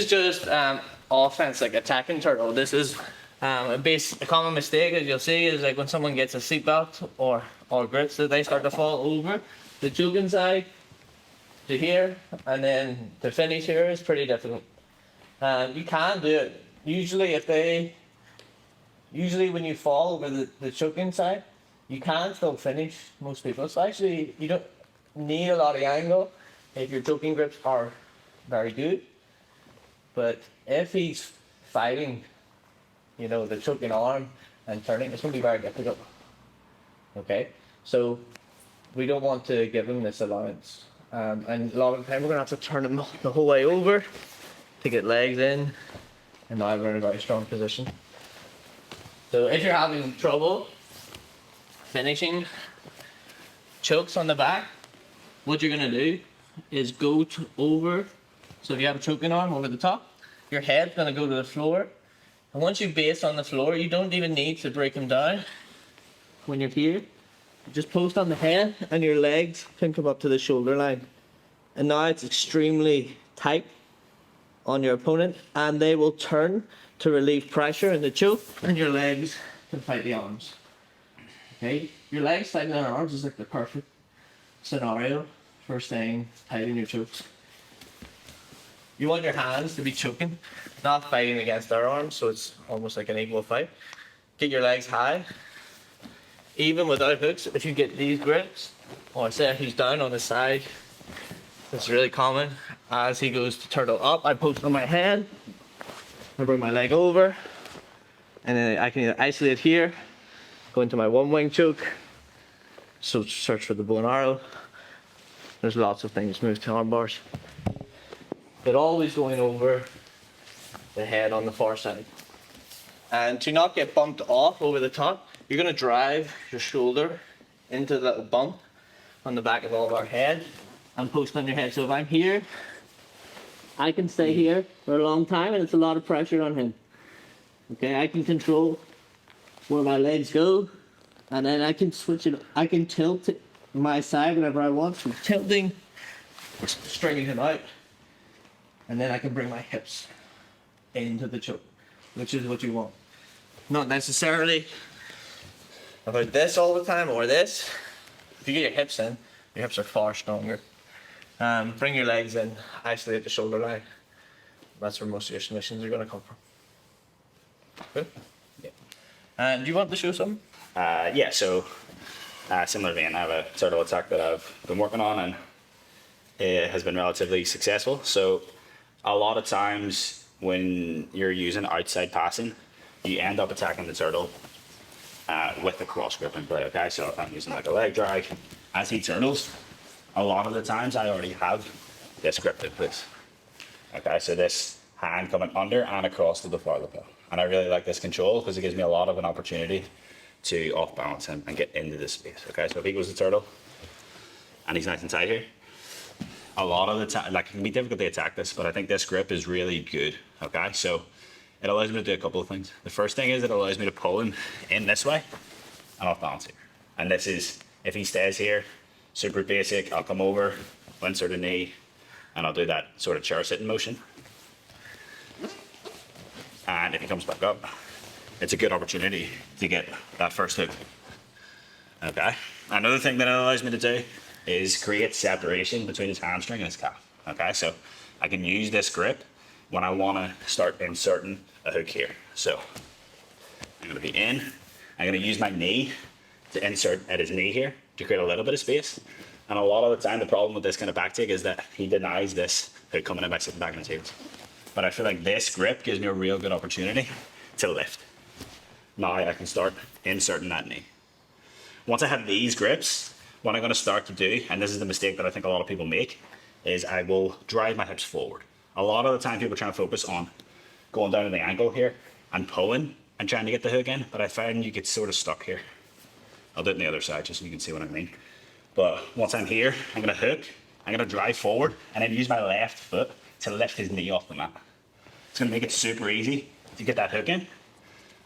just offense, like attacking turtle. This is a common mistake, as you'll see, is like when someone gets a seatbelt or grips, that they start to fall over the choking side to here, and then to finish here is pretty difficult. You can do it. Usually when you fall over the choking side, you can still finish most people. So actually, you don't need a lot of angle if your choking grips are very good. But if he's fighting, the choking arm and turning, it's going to be very difficult. Okay? So we don't want to give him this allowance. And a lot of the time we're going to have to turn him the whole way over to get legs in. And now we're in a very strong position. So if you're having trouble finishing chokes on the back, what you're going to do is go over. So if you have a choking arm over the top, your head's going to go to the floor. And once you base on the floor, you don't even need to break them down. When you're here, you just post on the head and your legs can come up to the shoulder line. And now it's extremely tight on your opponent, and they will turn to relieve pressure in the choke, and your legs can fight the arms. Okay? Your legs fighting their arms is like the perfect scenario for staying tight in your chokes. You want your hands to be choking, not fighting against their arms, so it's almost like an equal fight. Get your legs high. Even without hooks, if you get these grips, or say if he's down on the side, it's really common. As he goes to turtle up, I post on my head, I bring my leg over, and then I can either isolate here, go into my one wing choke, so search for the bow and arrow. There's lots of things, move to arm bars. But always going over the head on the far side. And to not get bumped off over the top, you're going to drive your shoulder into the bump on the back of all of our head and post on your head. So if I'm here, I can stay here for a long time and it's a lot of pressure on him. Okay, I can control where my legs go, and then I can switch it. I can tilt it my side whenever I want, from tilting or stringing him out. And then I can bring my hips into the choke, which is what you want. Not necessarily about this all the time or this. If you get your hips in, your hips are far stronger. Bring your legs in, isolate the shoulder line. That's where most of your submissions are going to come from. Good? Yeah. And do you want to show something? Yeah, so similar vein, I have a turtle attack that I've been working on, and it has been relatively successful. So a lot of times when you're using outside passing, you end up attacking the turtle with the cross grip in play, okay? So if I'm using like a leg drag, as he turtles, a lot of the times I already have this grip in place. Okay, so this hand coming under and across to the far lapel. And I really like this control because it gives me a lot of an opportunity to off balance him and get into this space. Okay, so if he goes to turtle and he's nice and tight here, a lot of the time, like, it can be difficult to attack this, but I think this grip is really good. Okay, so it allows me to do a couple of things. The first thing is it allows me to pull him in this way and off balance here. And this is, if he stays here, super basic, I'll come over, insert a knee, and I'll do that sort of chair sitting motion. And if he comes back up, it's a good opportunity to get that first hook. Okay. Another thing that it allows me to do is create separation between his hamstring and his calf. Okay, so I can use this grip when I want to start inserting a hook here. So I'm going to be in. I'm going to use my knee to insert at his knee here to create a little bit of space. And a lot of the time, the problem with this kind of back take is that he denies this hook coming in by sitting back on his heels. But I feel like this grip gives me a real good opportunity to lift. Now I can start inserting that knee. Once I have these grips, what I'm going to start to do, and this is the mistake that I think a lot of people make, is I will drive my hips forward. A lot of the time people try to focus on going down to the ankle here and pulling and trying to get the hook in, but I find you get sort of stuck here. I'll do it on the other side just so you can see what I mean. But once I'm here, I'm going to hook, I'm going to drive forward, and then use my left foot to lift his knee off the mat. It's going to make it super easy to get that hook in.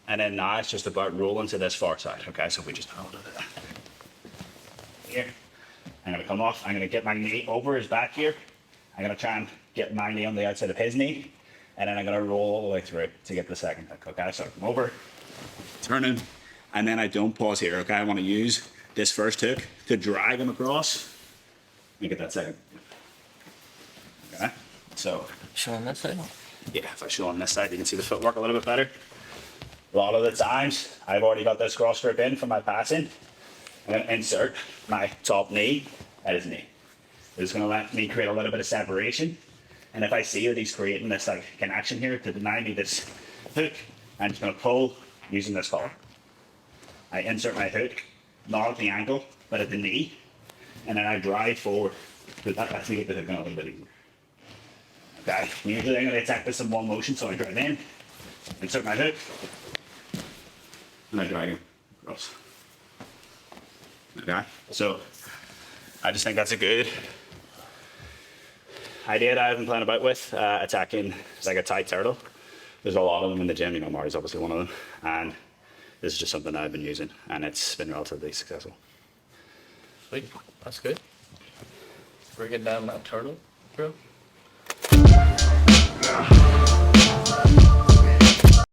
And then now it's just about rolling to this far side. Okay, so we just hold it here. I'm going to come off. I'm going to get my knee over his back here. I'm going to try and get my knee on the outside of his knee. and then I'm gonna roll all the way through to get the second hook, okay? So I'm over, turning, and then I don't pause here, okay? I wanna use this first hook to drag him across and get that second. Okay? So, Showing this side. yeah, if I show on this side, you can see the footwork a little bit better. A lot of the times, I've already got this cross grip in for my passing. I'm gonna insert my top knee at his knee. It's gonna let me create a little bit of separation. And if I see that he's creating this like connection here to deny me this hook, I'm just gonna pull using this collar. I insert my hook, not at the ankle, but at the knee, and then I drive forward. Because that lets me get the hook in a little bit easier. Okay, usually I'm gonna attack this in one motion, so I drive in, insert my hook, and I drag him across. Okay, so I just think that's a good idea that I've been playing about with, attacking like a tight turtle. There's a lot of them in the gym, you know, Mari's obviously one of them, and this is just something I've been using, and it's been relatively successful. Sweet, that's good. Breaking down that turtle, bro.